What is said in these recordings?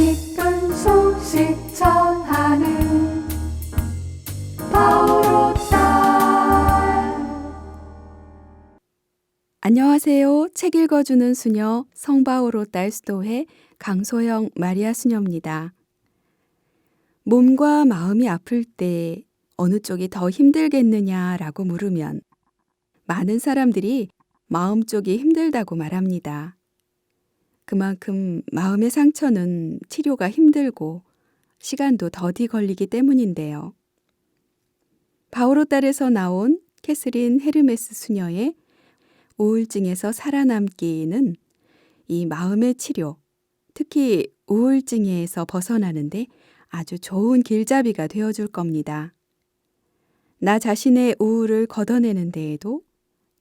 기쁜 소식 전하는 바오로 딸. 안녕하세요. 책 읽어주는 수녀 성바오로 딸 수도회 강소영 마리아 수녀입니다. 몸과 마음이 아플 때 어느 쪽이 더 힘들겠느냐라고 물으면 많은 사람들이 마음 쪽이 힘들다고 말합니다. 그만큼 마음의 상처는 치료가 힘들고 시간도 더디 걸리기 때문인데요. 바오로 딸에서 나온 캐스린 헤르메스 수녀의 우울증에서 살아남기는 이 마음의 치료, 특히 우울증에서 벗어나는데 아주 좋은 길잡이가 되어줄 겁니다. 나 자신의 우울을 걷어내는 데에도,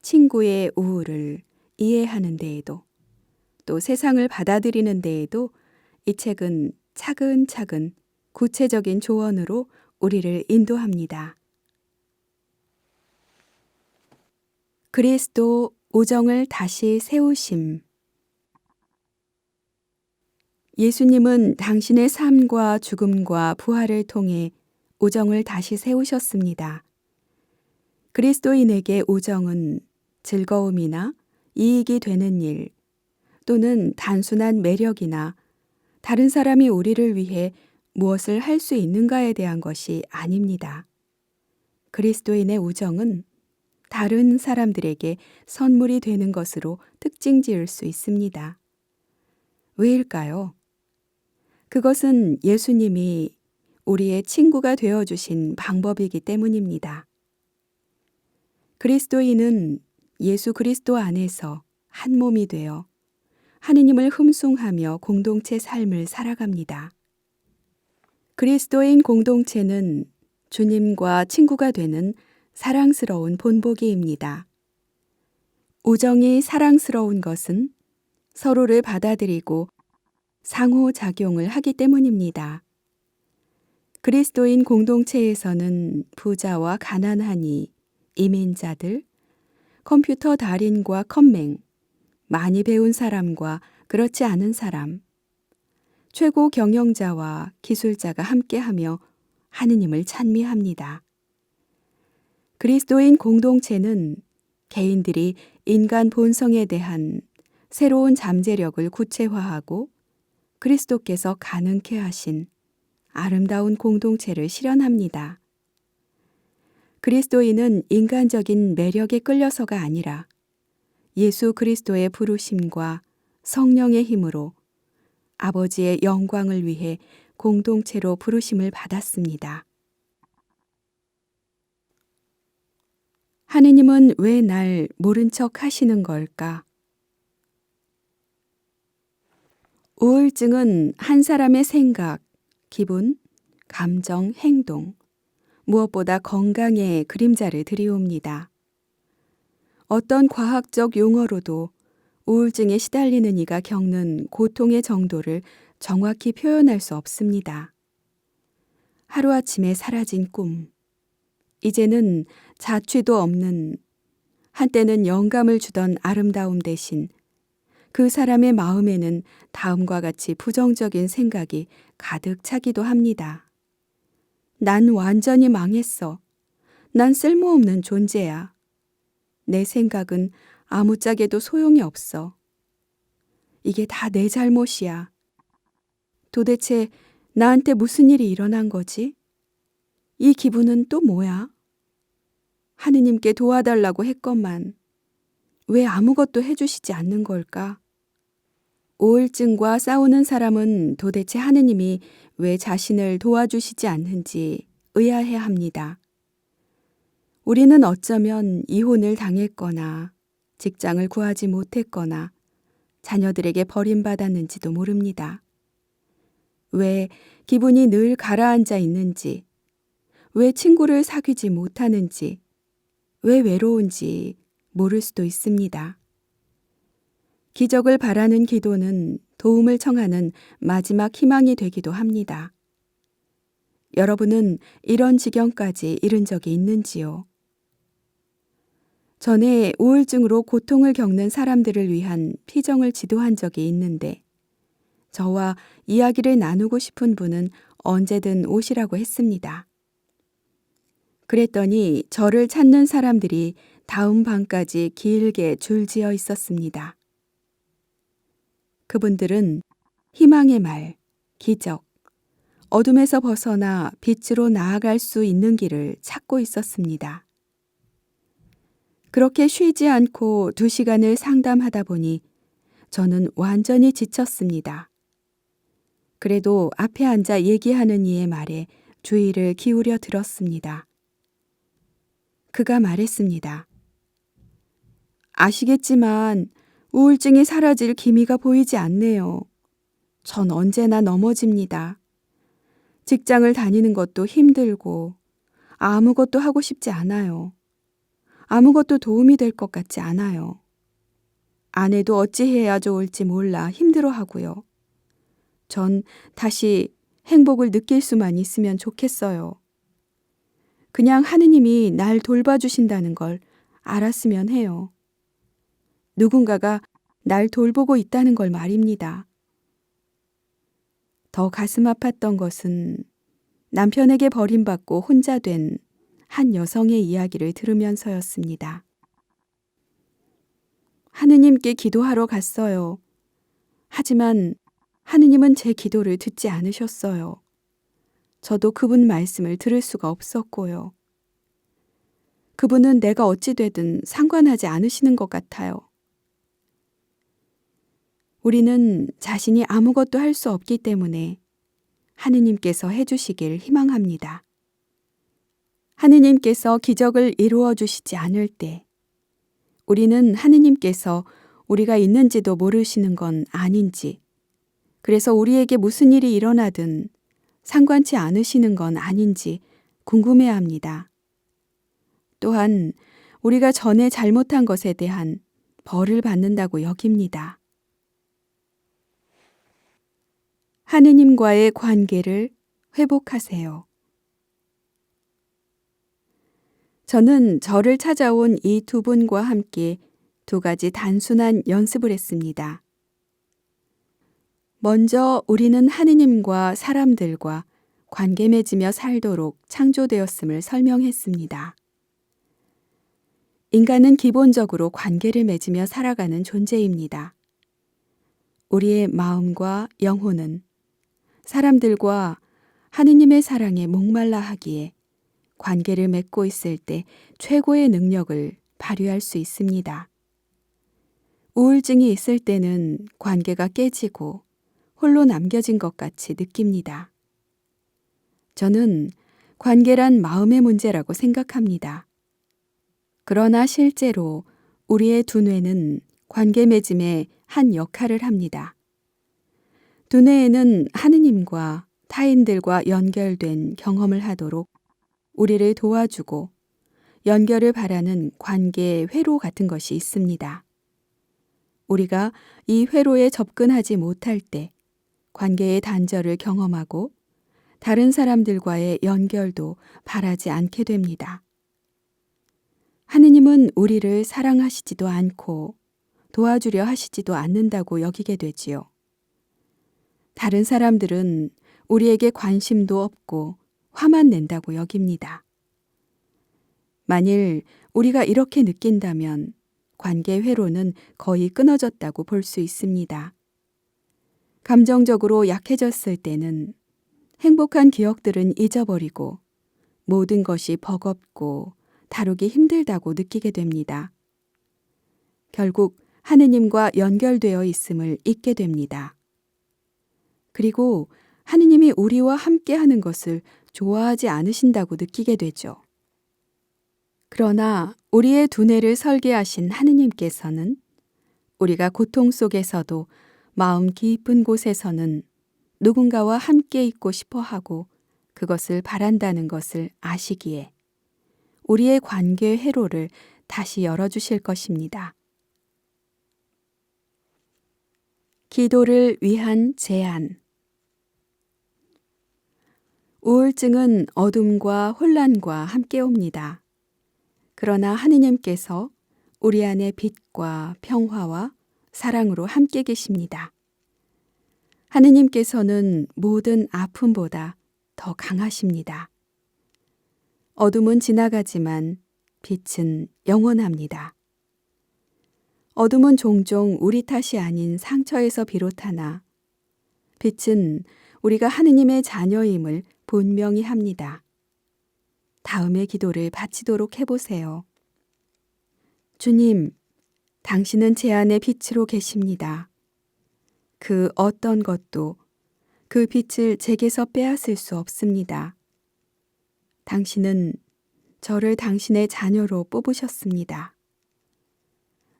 친구의 우울을 이해하는 데에도, 또 세상을 받아들이는 데에도 이 책은 차근차근 구체적인 조언으로 우리를 인도합니다. 그리스도 오정을 다시 세우심. 예수님은 당신의 삶과 죽음과 부활을 통해 오정을 다시 세우셨습니다. 그리스도인에게 오정은 즐거움이나 이익이 되는 일, 또는 단순한 매력이나 다른 사람이 우리를 위해 무엇을 할 수 있는가에 대한 것이 아닙니다. 그리스도인의 우정은 다른 사람들에게 선물이 되는 것으로 특징 지을 수 있습니다. 왜일까요? 그것은 예수님이 우리의 친구가 되어주신 방법이기 때문입니다. 그리스도인은 예수 그리스도 안에서 한 몸이 되어 하느님을 흠숭하며 공동체 삶을 살아갑니다. 그리스도인 공동체는 주님과 친구가 되는 사랑스러운 본보기입니다. 우정이 사랑스러운 것은 서로를 받아들이고 상호작용을 하기 때문입니다. 그리스도인 공동체에서는 부자와 가난하니, 이민자들, 컴퓨터 달인과 컴맹, 많이 배운 사람과 그렇지 않은 사람, 최고 경영자와 기술자가 함께하며 하느님을 찬미합니다. 그리스도인 공동체는 개인들이 인간 본성에 대한 새로운 잠재력을 구체화하고 그리스도께서 가능케 하신 아름다운 공동체를 실현합니다. 그리스도인은 인간적인 매력에 끌려서가 아니라 예수 그리스도의 부르심과 성령의 힘으로 아버지의 영광을 위해 공동체로 부르심을 받았습니다. 하느님은 왜 날 모른 척 하시는 걸까? 우울증은 한 사람의 생각, 기분, 감정, 행동, 무엇보다 건강에 그림자를 들이옵니다. 어떤 과학적 용어로도 우울증에 시달리는 이가 겪는 고통의 정도를 정확히 표현할 수 없습니다. 하루아침에 사라진 꿈, 이제는 자취도 없는, 한때는 영감을 주던 아름다움 대신 그 사람의 마음에는 다음과 같이 부정적인 생각이 가득 차기도 합니다. 난 완전히 망했어. 난 쓸모없는 존재야. 내 생각은 아무짝에도 소용이 없어. 이게 다 내 잘못이야. 도대체 나한테 무슨 일이 일어난 거지? 이 기분은 또 뭐야? 하느님께 도와달라고 했건만 왜 아무것도 해주시지 않는 걸까? 우울증과 싸우는 사람은 도대체 하느님이 왜 자신을 도와주시지 않는지 의아해합니다. 우리는 어쩌면 이혼을 당했거나 직장을 구하지 못했거나 자녀들에게 버림받았는지도 모릅니다. 왜 기분이 늘 가라앉아 있는지, 왜 친구를 사귀지 못하는지, 왜 외로운지 모를 수도 있습니다. 기적을 바라는 기도는 도움을 청하는 마지막 희망이 되기도 합니다. 여러분은 이런 지경까지 이른 적이 있는지요? 전에 우울증으로 고통을 겪는 사람들을 위한 피정을 지도한 적이 있는데 저와 이야기를 나누고 싶은 분은 언제든 오시라고 했습니다. 그랬더니 저를 찾는 사람들이 다음 방까지 길게 줄지어 있었습니다. 그분들은 희망의 말, 기적, 어둠에서 벗어나 빛으로 나아갈 수 있는 길을 찾고 있었습니다. 그렇게 쉬지 않고 2시간을 상담하다 보니 저는 완전히 지쳤습니다. 그래도 앞에 앉아 얘기하는 이의 말에 주의를 기울여 들었습니다. 그가 말했습니다. 아시겠지만 우울증이 사라질 기미가 보이지 않네요. 전 언제나 넘어집니다. 직장을 다니는 것도 힘들고 아무것도 하고 싶지 않아요. 아무것도 도움이 될 것 같지 않아요. 아내도 어찌해야 좋을지 몰라 힘들어하고요. 전 다시 행복을 느낄 수만 있으면 좋겠어요. 그냥 하느님이 날 돌봐주신다는 걸 알았으면 해요. 누군가가 날 돌보고 있다는 걸 말입니다. 더 가슴 아팠던 것은 남편에게 버림받고 혼자 된 한 여성의 이야기를 들으면서였습니다. 하느님께 기도하러 갔어요. 하지만 하느님은 제 기도를 듣지 않으셨어요. 저도 그분 말씀을 들을 수가 없었고요. 그분은 내가 어찌 되든 상관하지 않으시는 것 같아요. 우리는 자신이 아무것도 할 수 없기 때문에 하느님께서 해주시길 희망합니다. 하느님께서 기적을 이루어 주시지 않을 때 우리는 하느님께서 우리가 있는지도 모르시는 건 아닌지, 그래서 우리에게 무슨 일이 일어나든 상관치 않으시는 건 아닌지 궁금해합니다. 또한 우리가 전에 잘못한 것에 대한 벌을 받는다고 여깁니다. 하느님과의 관계를 회복하세요. 저는 저를 찾아온 이 2분과 함께 2가지 단순한 연습을 했습니다. 먼저 우리는 하느님과 사람들과 관계 맺으며 살도록 창조되었음을 설명했습니다. 인간은 기본적으로 관계를 맺으며 살아가는 존재입니다. 우리의 마음과 영혼은 사람들과 하느님의 사랑에 목말라 하기에 관계를 맺고 있을 때 최고의 능력을 발휘할 수 있습니다. 우울증이 있을 때는 관계가 깨지고 홀로 남겨진 것 같이 느낍니다. 저는 관계란 마음의 문제라고 생각합니다. 그러나 실제로 우리의 두뇌는 관계 맺음에 한 역할을 합니다. 두뇌에는 하느님과 타인들과 연결된 경험을 하도록 우리를 도와주고 연결을 바라는 관계의 회로 같은 것이 있습니다. 우리가 이 회로에 접근하지 못할 때 관계의 단절을 경험하고 다른 사람들과의 연결도 바라지 않게 됩니다. 하느님은 우리를 사랑하시지도 않고 도와주려 하시지도 않는다고 여기게 되지요. 다른 사람들은 우리에게 관심도 없고 화만 낸다고 여깁니다. 만일 우리가 이렇게 느낀다면 관계 회로는 거의 끊어졌다고 볼 수 있습니다. 감정적으로 약해졌을 때는 행복한 기억들은 잊어버리고 모든 것이 버겁고 다루기 힘들다고 느끼게 됩니다. 결국 하느님과 연결되어 있음을 잊게 됩니다. 그리고 하느님이 우리와 함께 하는 것을 좋아하지 않으신다고 느끼게 되죠. 그러나 우리의 두뇌를 설계하신 하느님께서는 우리가 고통 속에서도 마음 깊은 곳에서는 누군가와 함께 있고 싶어 하고 그것을 바란다는 것을 아시기에 우리의 관계 회로를 다시 열어주실 것입니다. 기도를 위한 제안. 우울증은 어둠과 혼란과 함께 옵니다. 그러나 하느님께서 우리 안에 빛과 평화와 사랑으로 함께 계십니다. 하느님께서는 모든 아픔보다 더 강하십니다. 어둠은 지나가지만 빛은 영원합니다. 어둠은 종종 우리 탓이 아닌 상처에서 비롯하나 빛은 우리가 하느님의 자녀임을 분명히 합니다. 다음의 기도를 바치도록 해보세요. 주님, 당신은 제 안에 빛으로 계십니다. 그 어떤 것도 그 빛을 제게서 빼앗을 수 없습니다. 당신은 저를 당신의 자녀로 뽑으셨습니다.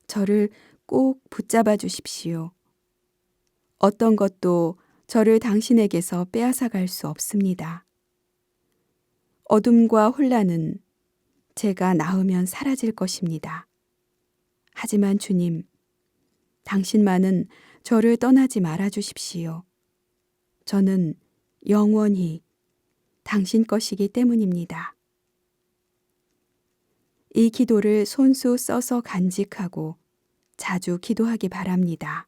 저를 꼭 붙잡아 주십시오. 어떤 것도 저를 당신에게서 빼앗아 갈 수 없습니다. 어둠과 혼란은 제가 나으면 사라질 것입니다. 하지만 주님, 당신만은 저를 떠나지 말아 주십시오. 저는 영원히 당신 것이기 때문입니다. 이 기도를 손수 써서 간직하고 자주 기도하기 바랍니다.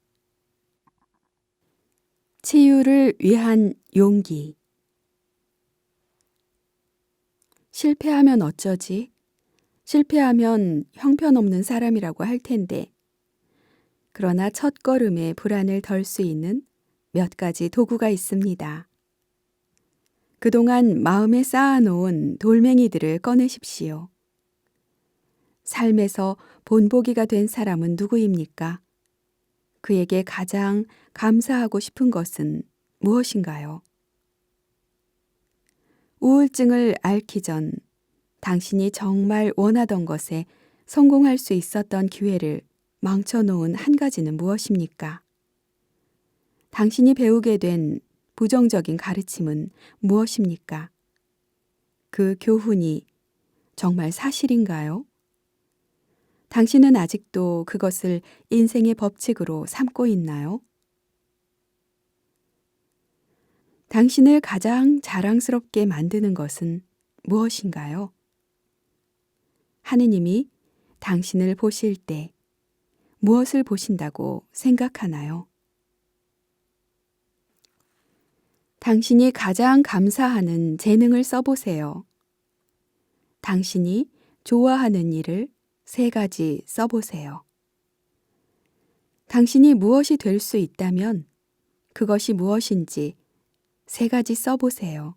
치유를 위한 용기. 실패하면 어쩌지? 실패하면 형편없는 사람이라고 할 텐데. 그러나 첫걸음에 불안을 덜 수 있는 몇 가지 도구가 있습니다. 그동안 마음에 쌓아놓은 돌멩이들을 꺼내십시오. 삶에서 본보기가 된 사람은 누구입니까? 그에게 가장 감사하고 싶은 것은 무엇인가요? 우울증을 앓기 전 당신이 정말 원하던 것에 성공할 수 있었던 기회를 망쳐놓은 한 가지는 무엇입니까? 당신이 배우게 된 부정적인 가르침은 무엇입니까? 그 교훈이 정말 사실인가요? 당신은 아직도 그것을 인생의 법칙으로 삼고 있나요? 당신을 가장 자랑스럽게 만드는 것은 무엇인가요? 하느님이 당신을 보실 때 무엇을 보신다고 생각하나요? 당신이 가장 감사하는 재능을 써보세요. 당신이 좋아하는 일을 3가지 써보세요. 당신이 무엇이 될 수 있다면 그것이 무엇인지 3가지 써보세요.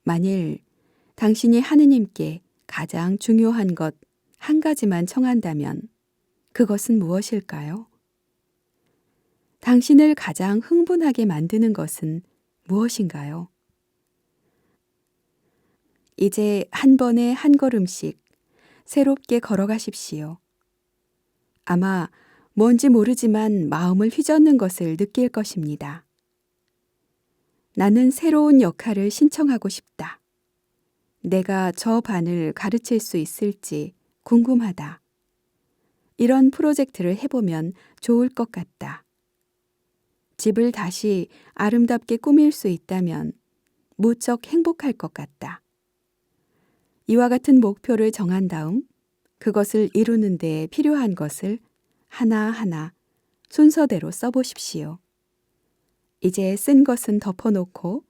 만일 당신이 하느님께 가장 중요한 것 1가지만 청한다면 그것은 무엇일까요? 당신을 가장 흥분하게 만드는 것은 무엇인가요? 이제 한 번에 한 걸음씩 새롭게 걸어가십시오. 아마 뭔지 모르지만 마음을 휘젓는 것을 느낄 것입니다. 나는 새로운 역할을 신청하고 싶다. 내가 저 반을 가르칠 수 있을지 궁금하다. 이런 프로젝트를 해보면 좋을 것 같다. 집을 다시 아름답게 꾸밀 수 있다면 무척 행복할 것 같다. 이와 같은 목표를 정한 다음 그것을 이루는 데 필요한 것을 하나하나 순서대로 써보십시오. 이제 쓴 것은 덮어놓고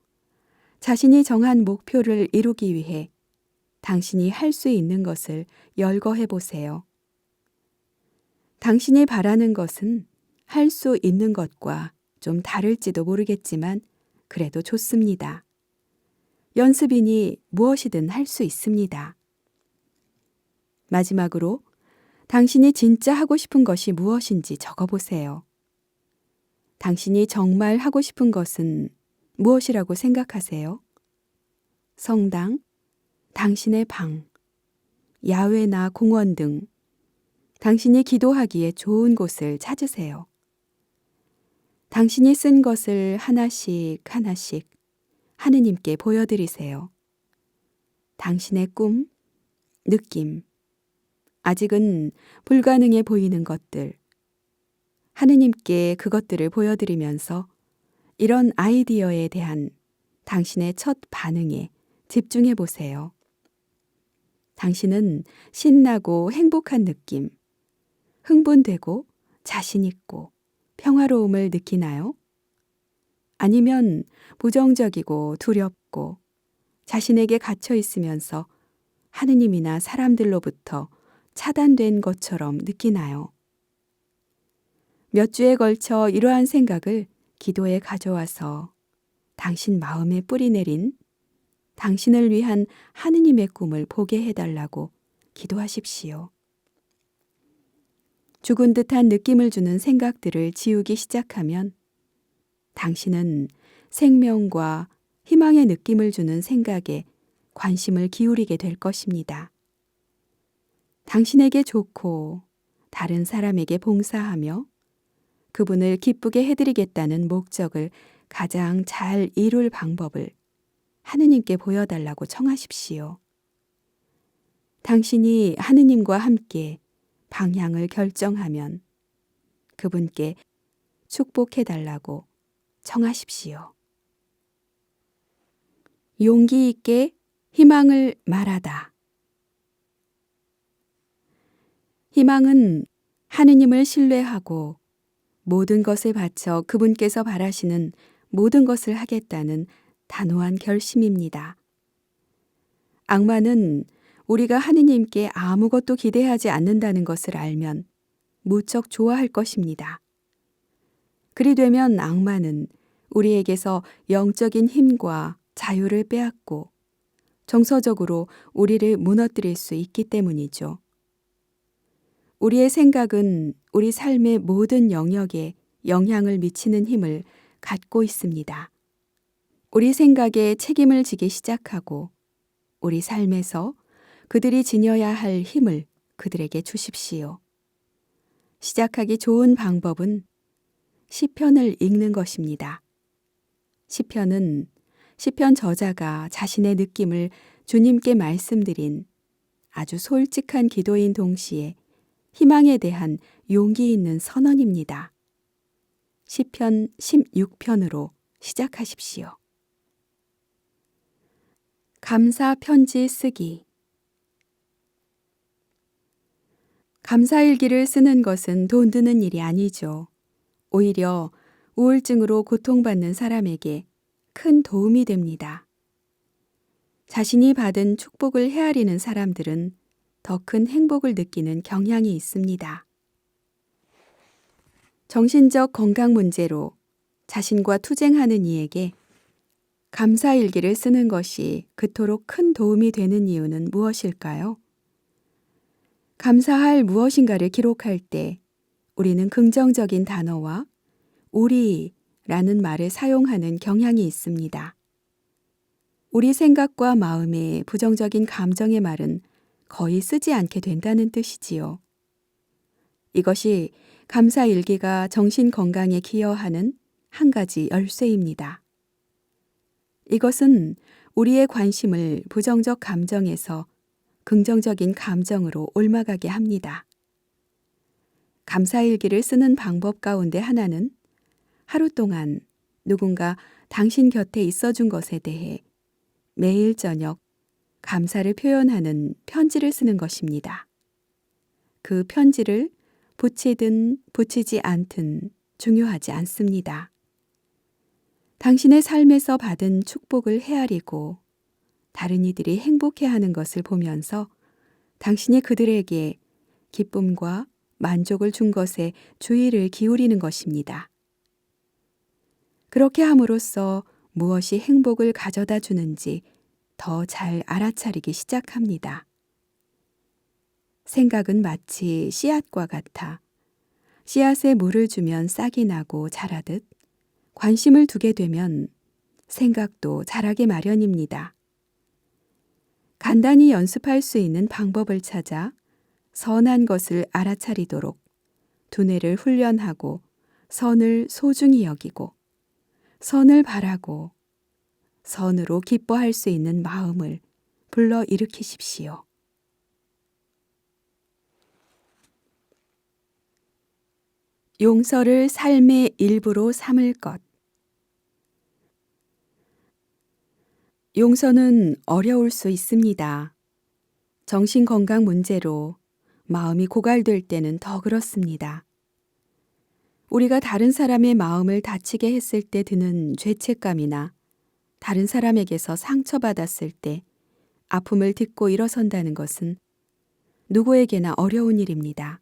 자신이 정한 목표를 이루기 위해 당신이 할 수 있는 것을 열거해 보세요. 당신이 바라는 것은 할 수 있는 것과 좀 다를지도 모르겠지만 그래도 좋습니다. 연습이니 무엇이든 할 수 있습니다. 마지막으로 당신이 진짜 하고 싶은 것이 무엇인지 적어보세요. 당신이 정말 하고 싶은 것은 무엇이라고 생각하세요? 성당, 당신의 방, 야외나 공원 등 당신이 기도하기에 좋은 곳을 찾으세요. 당신이 쓴 것을 하나씩 하나씩 하느님께 보여드리세요. 당신의 꿈, 느낌, 아직은 불가능해 보이는 것들, 하느님께 그것들을 보여드리면서 이런 아이디어에 대한 당신의 첫 반응에 집중해 보세요. 당신은 신나고 행복한 느낌, 흥분되고 자신 있고 평화로움을 느끼나요? 아니면 부정적이고 두렵고 자신에게 갇혀 있으면서 하느님이나 사람들로부터 차단된 것처럼 느끼나요? 몇 주에 걸쳐 이러한 생각을 기도에 가져와서 당신 마음에 뿌리 내린 당신을 위한 하느님의 꿈을 보게 해달라고 기도하십시오. 죽은 듯한 느낌을 주는 생각들을 지우기 시작하면 당신은 생명과 희망의 느낌을 주는 생각에 관심을 기울이게 될 것입니다. 당신에게 좋고 다른 사람에게 봉사하며 그분을 기쁘게 해드리겠다는 목적을 가장 잘 이룰 방법을 하느님께 보여달라고 청하십시오. 당신이 하느님과 함께 방향을 결정하면 그분께 축복해달라고 청하십시오. 용기 있게 희망을 말하다. 희망은 하느님을 신뢰하고 모든 것을 바쳐 그분께서 바라시는 모든 것을 하겠다는 단호한 결심입니다. 악마는 우리가 하느님께 아무것도 기대하지 않는다는 것을 알면 무척 좋아할 것입니다. 그리 되면 악마는 우리에게서 영적인 힘과 자유를 빼앗고 정서적으로 우리를 무너뜨릴 수 있기 때문이죠. 우리의 생각은 우리 삶의 모든 영역에 영향을 미치는 힘을 갖고 있습니다. 우리 생각에 책임을 지기 시작하고 우리 삶에서 그들이 지녀야 할 힘을 그들에게 주십시오. 시작하기 좋은 방법은 시편을 읽는 것입니다. 시편은 시편 저자가 자신의 느낌을 주님께 말씀드린 아주 솔직한 기도인 동시에 희망에 대한 용기 있는 선언입니다. 시편 16편으로 시작하십시오. 감사 편지 쓰기. 감사일기를 쓰는 것은 돈 드는 일이 아니죠. 오히려 우울증으로 고통받는 사람에게 큰 도움이 됩니다. 자신이 받은 축복을 헤아리는 사람들은 더 큰 행복을 느끼는 경향이 있습니다. 정신적 건강 문제로 자신과 투쟁하는 이에게 감사일기를 쓰는 것이 그토록 큰 도움이 되는 이유는 무엇일까요? 감사할 무엇인가를 기록할 때 우리는 긍정적인 단어와 우리라는 말을 사용하는 경향이 있습니다. 우리 생각과 마음의 부정적인 감정의 말은 거의 쓰지 않게 된다는 뜻이지요. 이것이 감사일기가 정신 건강에 기여하는 한 가지 열쇠입니다. 이것은 우리의 관심을 부정적 감정에서 긍정적인 감정으로 옮아가게 합니다. 감사일기를 쓰는 방법 가운데 하나는 하루 동안 누군가 당신 곁에 있어준 것에 대해 매일 저녁 감사를 표현하는 편지를 쓰는 것입니다. 그 편지를 붙이든 붙이지 않든 중요하지 않습니다. 당신의 삶에서 받은 축복을 헤아리고 다른 이들이 행복해하는 것을 보면서 당신이 그들에게 기쁨과 만족을 준 것에 주의를 기울이는 것입니다. 그렇게 함으로써 무엇이 행복을 가져다 주는지 더 잘 알아차리기 시작합니다. 생각은 마치 씨앗과 같아 씨앗에 물을 주면 싹이 나고 자라듯 관심을 두게 되면 생각도 자라게 마련입니다. 간단히 연습할 수 있는 방법을 찾아 선한 것을 알아차리도록 두뇌를 훈련하고 선을 소중히 여기고 선을 바라고 선으로 기뻐할 수 있는 마음을 불러 일으키십시오. 용서를 삶의 일부로 삼을 것. 용서는 어려울 수 있습니다. 정신건강 문제로 마음이 고갈될 때는 더 그렇습니다. 우리가 다른 사람의 마음을 다치게 했을 때 드는 죄책감이나 다른 사람에게서 상처받았을 때 아픔을 딛고 일어선다는 것은 누구에게나 어려운 일입니다.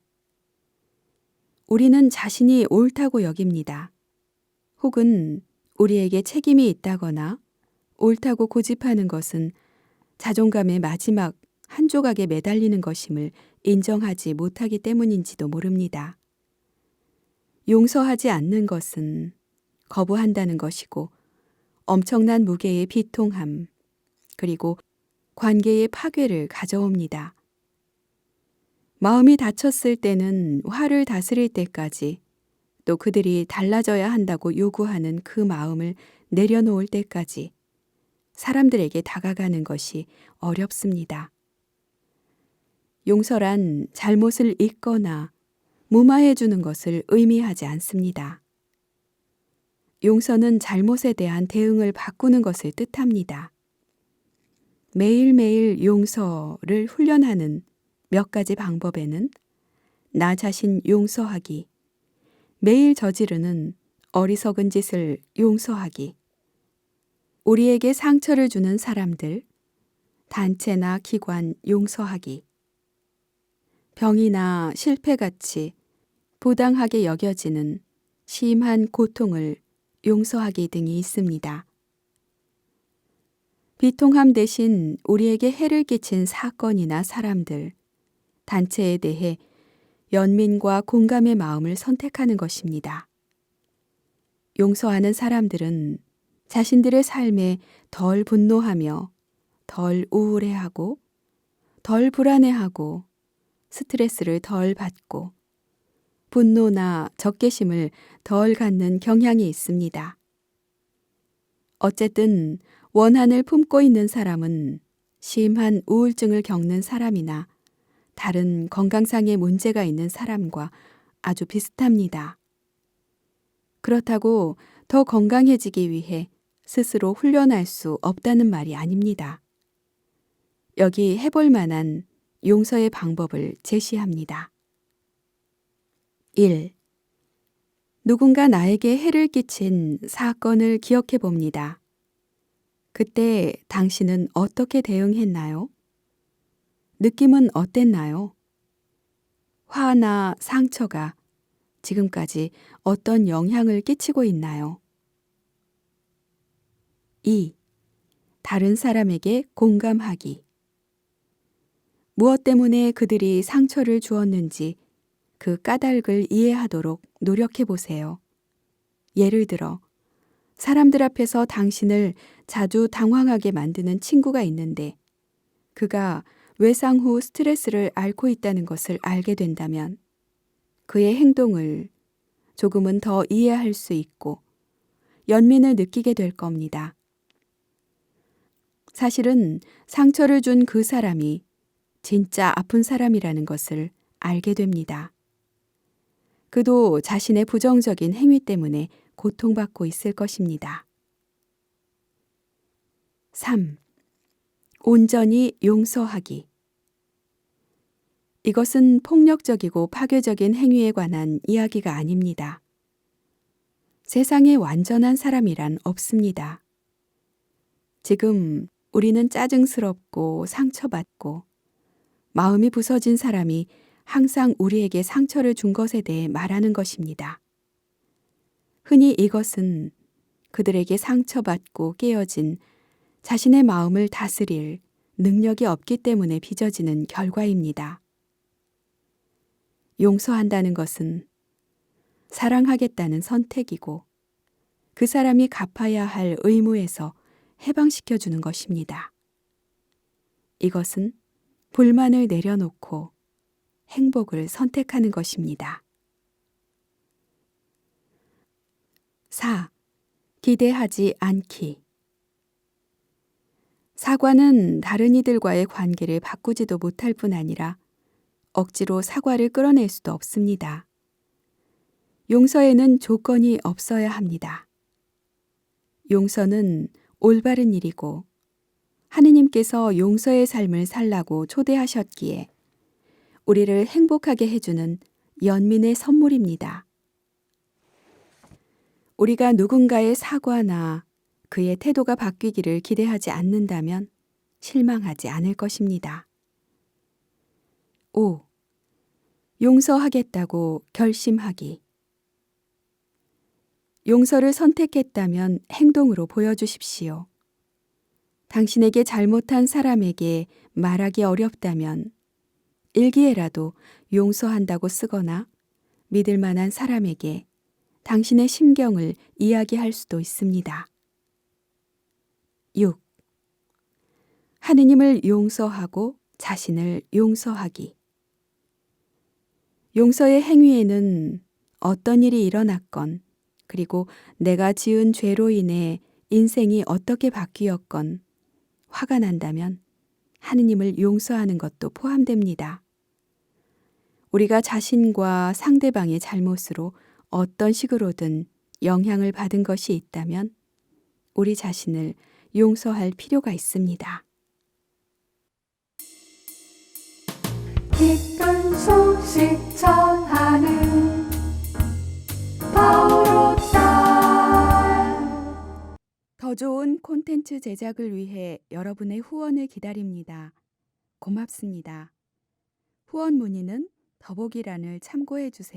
우리는 자신이 옳다고 여깁니다. 혹은 우리에게 책임이 있다거나 옳다고 고집하는 것은 자존감의 마지막 한 조각에 매달리는 것임을 인정하지 못하기 때문인지도 모릅니다. 용서하지 않는 것은 거부한다는 것이고 엄청난 무게의 비통함, 그리고 관계의 파괴를 가져옵니다. 마음이 다쳤을 때는 화를 다스릴 때까지, 또 그들이 달라져야 한다고 요구하는 그 마음을 내려놓을 때까지 사람들에게 다가가는 것이 어렵습니다. 용서란 잘못을 잊거나 무마해 주는 것을 의미하지 않습니다. 용서는 잘못에 대한 대응을 바꾸는 것을 뜻합니다. 매일매일 용서를 훈련하는 몇 가지 방법에는 나 자신 용서하기, 매일 저지르는 어리석은 짓을 용서하기, 우리에게 상처를 주는 사람들, 단체나 기관 용서하기, 병이나 실패같이 부당하게 여겨지는 심한 고통을 용서하기 등이 있습니다. 비통함 대신 우리에게 해를 끼친 사건이나 사람들, 단체에 대해 연민과 공감의 마음을 선택하는 것입니다. 용서하는 사람들은 자신들의 삶에 덜 분노하며 덜 우울해하고 덜 불안해하고 스트레스를 덜 받고 분노나 적개심을 덜 갖는 경향이 있습니다. 어쨌든 원한을 품고 있는 사람은 심한 우울증을 겪는 사람이나 다른 건강상의 문제가 있는 사람과 아주 비슷합니다. 그렇다고 더 건강해지기 위해 스스로 훈련할 수 없다는 말이 아닙니다. 여기 해볼 만한 용서의 방법을 제시합니다. 1. 누군가 나에게 해를 끼친 사건을 기억해 봅니다. 그때 당신은 어떻게 대응했나요? 느낌은 어땠나요? 화나 상처가 지금까지 어떤 영향을 끼치고 있나요? 2. 다른 사람에게 공감하기. 무엇 때문에 그들이 상처를 주었는지 그 까닭을 이해하도록 노력해 보세요. 예를 들어, 사람들 앞에서 당신을 자주 당황하게 만드는 친구가 있는데 그가 외상 후 스트레스를 앓고 있다는 것을 알게 된다면 그의 행동을 조금은 더 이해할 수 있고 연민을 느끼게 될 겁니다. 사실은 상처를 준 그 사람이 진짜 아픈 사람이라는 것을 알게 됩니다. 그도 자신의 부정적인 행위 때문에 고통받고 있을 것입니다. 3. 온전히 용서하기. 이것은 폭력적이고 파괴적인 행위에 관한 이야기가 아닙니다. 세상에 완전한 사람이란 없습니다. 지금 우리는 짜증스럽고 상처받고 마음이 부서진 사람이 항상 우리에게 상처를 준 것에 대해 말하는 것입니다. 흔히 이것은 그들에게 상처받고 깨어진 자신의 마음을 다스릴 능력이 없기 때문에 빚어지는 결과입니다. 용서한다는 것은 사랑하겠다는 선택이고 그 사람이 갚아야 할 의무에서 해방시켜주는 것입니다. 이것은 불만을 내려놓고 행복을 선택하는 것입니다. 4. 기대하지 않기. 사과는 다른 이들과의 관계를 바꾸지도 못할 뿐 아니라 억지로 사과를 끌어낼 수도 없습니다. 용서에는 조건이 없어야 합니다. 용서는 올바른 일이고 하느님께서 용서의 삶을 살라고 초대하셨기에 우리를 행복하게 해주는 연민의 선물입니다. 우리가 누군가의 사과나 그의 태도가 바뀌기를 기대하지 않는다면 실망하지 않을 것입니다. 5. 용서하겠다고 결심하기. 용서를 선택했다면 행동으로 보여주십시오. 당신에게 잘못한 사람에게 말하기 어렵다면 일기에라도 용서한다고 쓰거나 믿을 만한 사람에게 당신의 심경을 이야기할 수도 있습니다. 6. 하느님을 용서하고 자신을 용서하기. 용서의 행위에는 어떤 일이 일어났건 그리고 내가 지은 죄로 인해 인생이 어떻게 바뀌었건 화가 난다면 하느님을 용서하는 것도 포함됩니다. 우리가 자신과 상대방의 잘못으로 어떤 식으로든 영향을 받은 것이 있다면 우리 자신을 용서할 필요가 있습니다. 기쁜 소식 전하는 바오로딸. 더 좋은 콘텐츠 제작을 위해 여러분의 후원을 기다립니다. 고맙습니다. 후원 문의는 더보기란을 참고해 주세요.